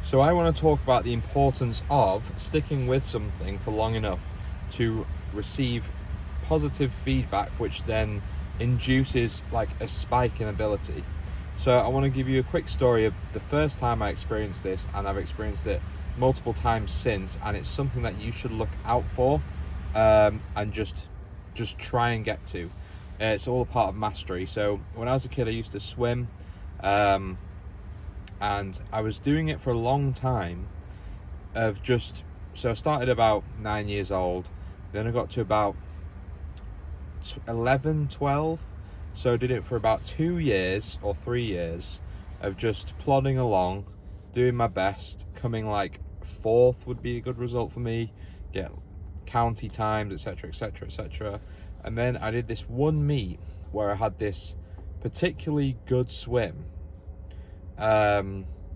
So I want to talk about the importance of sticking with something for long enough to receive positive feedback, which then induces like a spike in ability. So I want to give you a quick story of the first time I experienced this, and I've experienced it multiple times since, and it's something that you should look out for, and just try and get to. It's all a part of mastery. So when I was a kid, I used to swim, and I was doing it for a long time. So I started about 9 years old, then I got to about 11, 12. So I did it for about 2 years or 3 years of just plodding along, doing my best, coming like fourth would be a good result for me, get county times, etc, etc, etc. And then I did this one meet where I had this particularly good swim,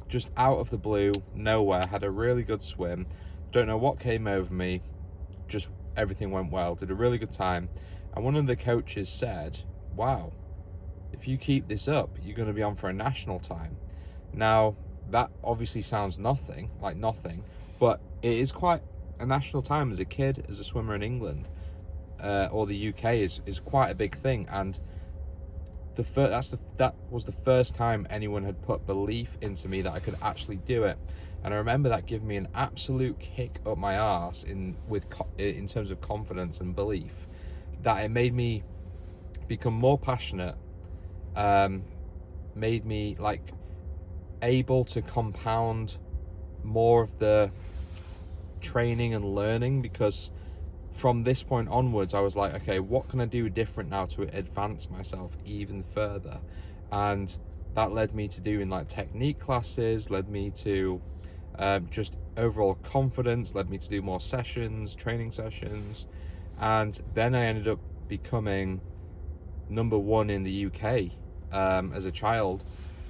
just out of the blue, nowhere, had a really good swim, don't know what came over me, just everything went well, did a really good time. And one of the coaches said, wow, if you keep this up, you're going to be on for a national time. Now, that obviously sounds nothing, but it is quite a national time. As a kid, as a swimmer in England, or the UK, is quite a big thing. And that was the first time anyone had put belief into me that I could actually do it. And I remember that giving me an absolute kick up my arse in terms of confidence and belief, that it made me become more passionate, made me like able to compound more of the training and learning, because from this point onwards I was like, okay, what can I do different now to advance myself even further? And that led me to doing like technique classes, led me to just overall confidence, led me to do more sessions, training sessions. And then I ended up becoming number one in the UK as a child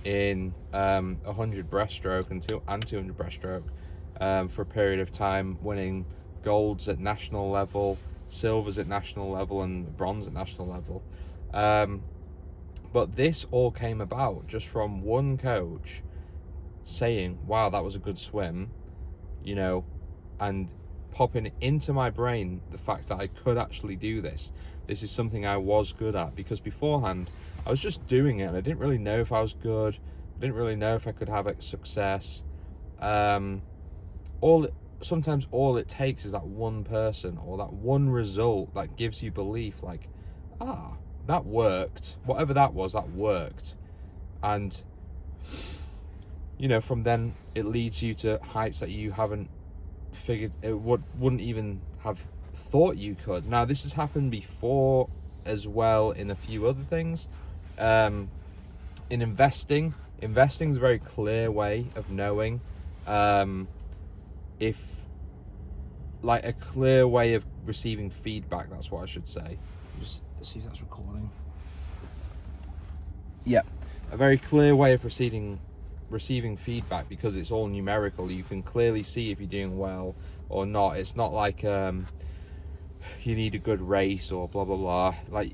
in 100 breaststroke and 200 breaststroke for a period of time, winning golds at national level, silvers at national level, and bronze at national level. But this all came about just from one coach saying, wow, that was a good swim, and popping into my brain the fact that I could actually do this. This is something I was good at, because beforehand I was just doing it and I didn't really know if I was good. I didn't really know if I could have success. Sometimes all it takes is that one person or that one result that gives you belief, like, that worked. Whatever that was, that worked. And from then it leads you to heights that you haven't figured, wouldn't even have thought you could. Now, this has happened before as well in a few other things. In investing is a very clear way of knowing, a clear way of receiving feedback, that's what I should say. Just see if that's recording. Yeah, a very clear way of receiving feedback, because it's all numerical. You can clearly see if you're doing well or not. It's not like you need a good race or blah blah blah. Like,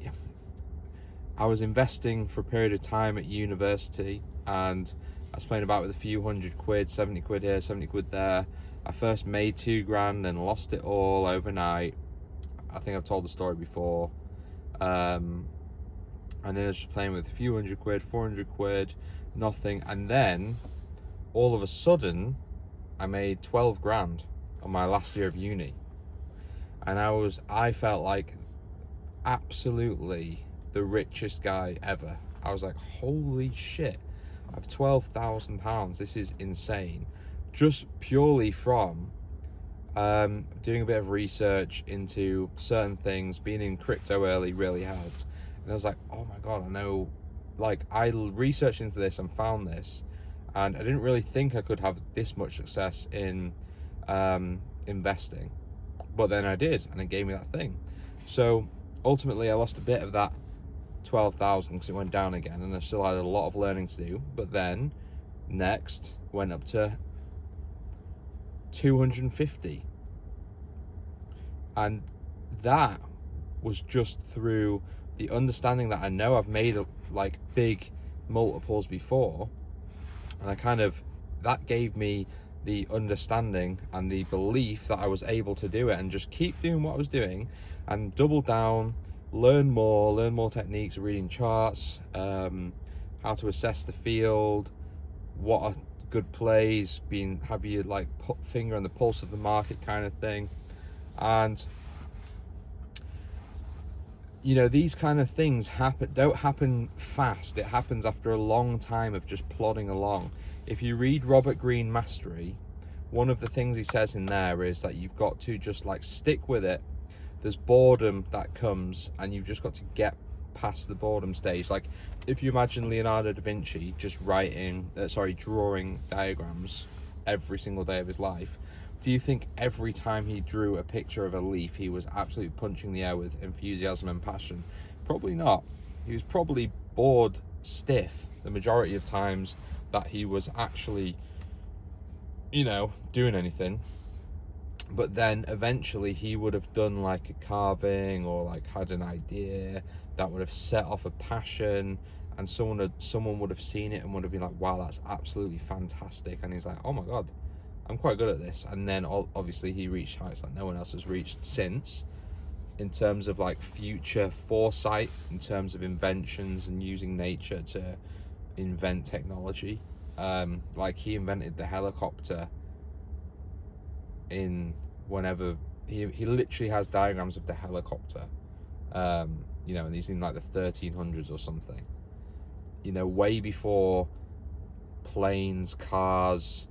I was investing for a period of time at university, and I was playing about with a few £100, 70 quid here, 70 quid there. I first made £2,000 and lost it all overnight. I think I've told the story before. And then I was just playing with a few £100, 400 quid, nothing. And then all of a sudden I made 12 grand on my last year of uni. And I felt like absolutely the richest guy ever. I was like, holy shit, I have £12,000. This is insane. Just purely from doing a bit of research into certain things. Being in crypto early really helped. And I was like, oh my god, I know, like, I researched into this and found this, and I didn't really think I could have this much success in investing, but then I did, and it gave me that thing. So ultimately I lost a bit of that 12,000 because it went down again, and I still had a lot of learning to do. But then next went up to 250, and that was just through the understanding that I know I've made big multiples before, and that gave me the understanding and the belief that I was able to do it and just keep doing what I was doing and double down, learn more techniques, reading charts, how to assess the field, what are good plays, have you like put finger on the pulse of the market kind of thing. And you know, these kind of things don't happen fast. It happens after a long time of just plodding along. If you read Robert Greene Mastery, one of the things he says in there is that you've got to just like stick with it. There's boredom that comes, and you've just got to get past the boredom stage. Like if you imagine Leonardo da Vinci just drawing diagrams every single day of his life, do you think every time he drew a picture of a leaf he was absolutely punching the air with enthusiasm and passion? Probably not. He was probably bored stiff the majority of times that he was actually, you know, doing anything. But then eventually he would have done like a carving, or like had an idea that would have set off a passion, and someone would have seen it and would have been like, wow, that's absolutely fantastic. And he's like, oh my god, I'm quite good at this. And then obviously he reached heights that no one else has reached since, in terms of like future foresight, in terms of inventions and using nature to invent technology. Like he invented the helicopter whenever he literally has diagrams of the helicopter, you know, and he's in like the 1300s or something, you know, way before planes, cars,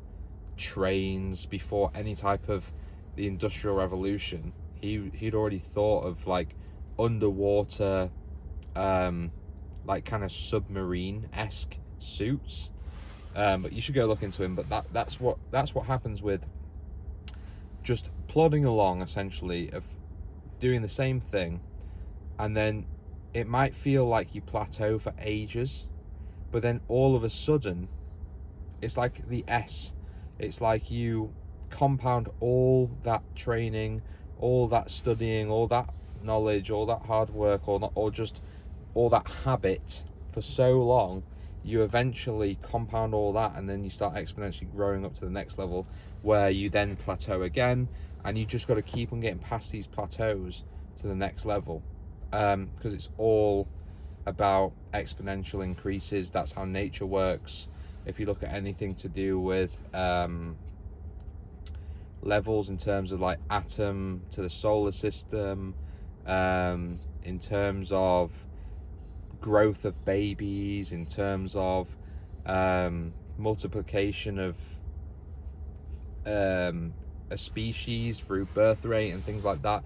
trains, before any type of the Industrial Revolution. He'd already thought of like underwater, like kind of submarine-esque suits. But you should go look into him. But that's what happens with just plodding along, essentially, of doing the same thing, and then it might feel like you plateau for ages, but then all of a sudden it's like the S. It's like you compound all that training, all that studying, all that knowledge, all that hard work, or just all that habit for so long. You eventually compound all that, and then you start exponentially growing up to the next level, where you then plateau again, and you just got to keep on getting past these plateaus to the next level, because it's all about exponential increases. That's how nature works. If you look at anything to do with levels in terms of like atom to the solar system, in terms of growth of babies, in terms of multiplication of a species through birth rate and things like that,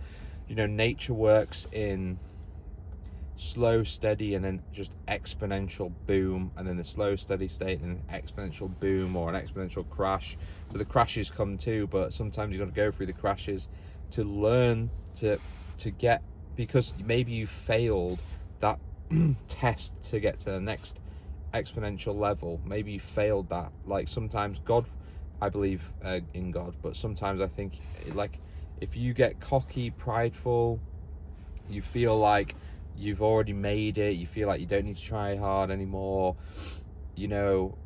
you know, nature works in slow, steady, and then just exponential boom, and then the slow, steady state, and an exponential boom or an exponential crash. So the crashes come too, but sometimes you've got to go through the crashes to learn to get, because maybe you failed that test to get to the next exponential level. Maybe you failed that. Like sometimes God, I believe in God, but sometimes I think like if you get cocky, prideful, you feel like you've already made it, you feel like you don't need to try hard anymore, you know,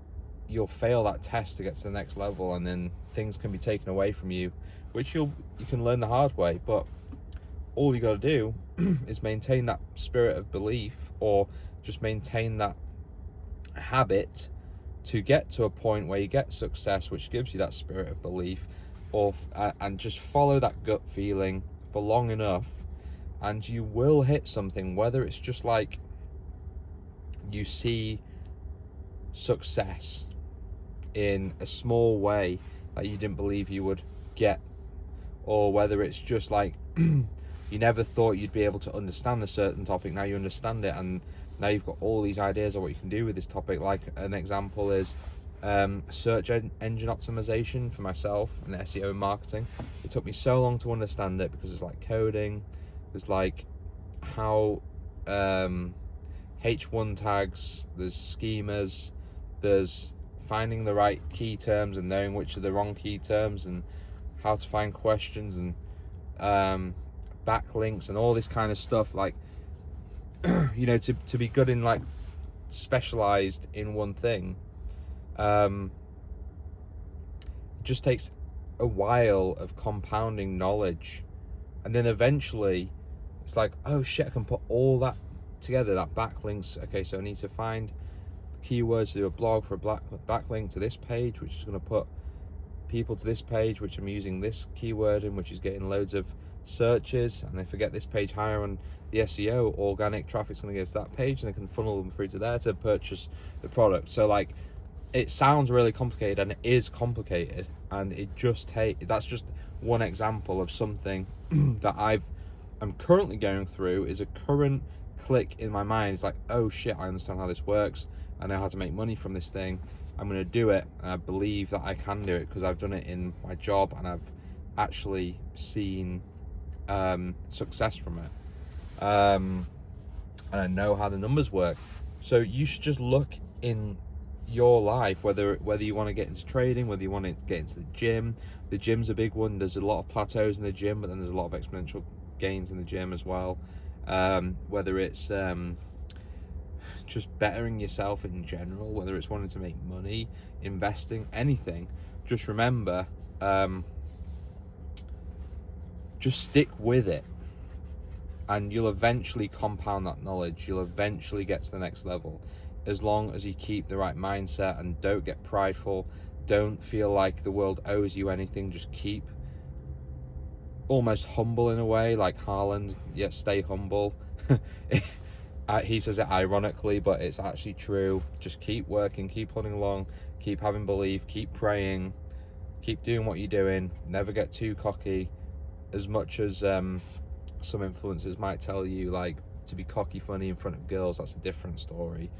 you'll fail that test to get to the next level, and then things can be taken away from you, which you can learn the hard way. But all you got to do is maintain that spirit of belief, or just maintain that habit to get to a point where you get success, which gives you that spirit of belief, and just follow that gut feeling for long enough, and you will hit something, whether it's just like you see success in a small way that you didn't believe you would get, or whether it's just like you never thought you'd be able to understand a certain topic, now you understand it, and now you've got all these ideas of what you can do with this topic. Like an example is search engine optimization for myself and SEO and marketing. It took me so long to understand it, because it's like coding, there's like how H1 tags, there's schemas, there's finding the right key terms and knowing which are the wrong key terms, and how to find questions, and backlinks and all this kind of stuff. Like you know, to be good in like specialized in one thing, just takes a while of compounding knowledge, and then eventually it's like, oh shit, I can put all that together, that backlinks. Okay, so I need to find keywords to do a blog for a backlink to this page, which is going to put people to this page, which I'm using this keyword in, which is getting loads of searches. And if I get this page higher on the SEO, organic traffic's going to go to that page, and I can funnel them through to there to purchase the product. So like, it sounds really complicated, and it is complicated, and that's just one example of something that I'm currently going through. Is a current click in my mind. It's like, oh shit, I understand how this works. I know how to make money from this thing. I'm going to do it, and I believe that I can do it because I've done it in my job, and I've actually seen success from it, and I know how the numbers work. So you should just look in your life, whether you want to get into trading, whether you want to get into the gym. The gym's a big one. There's a lot of plateaus in the gym, but then there's a lot of exponential gains in the gym as well. Whether it's just bettering yourself in general, whether it's wanting to make money, investing, anything, just remember, just stick with it, and you'll eventually compound that knowledge. You'll eventually get to the next level, as long as you keep the right mindset and don't get prideful. Don't feel like the world owes you anything. Just keep almost humble in a way, like Haaland. Yet stay humble. He says it ironically, but it's actually true. Just keep working, keep plodding along, keep having belief, keep praying, keep doing what you're doing. Never get too cocky. As much as some influencers might tell you, like, to be cocky funny in front of girls, that's a different story.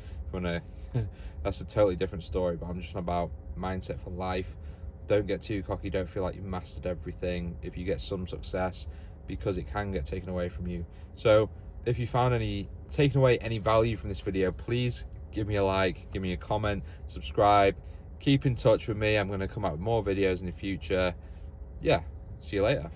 That's a totally different story. But I'm just about mindset for life. Don't get too cocky. Don't feel like you've mastered everything if you get some success, because it can get taken away from you. So if you found taken away any value from this video, please give me a like, give me a comment, subscribe, keep in touch with me. I'm going to come out with more videos in the future. Yeah, see you later.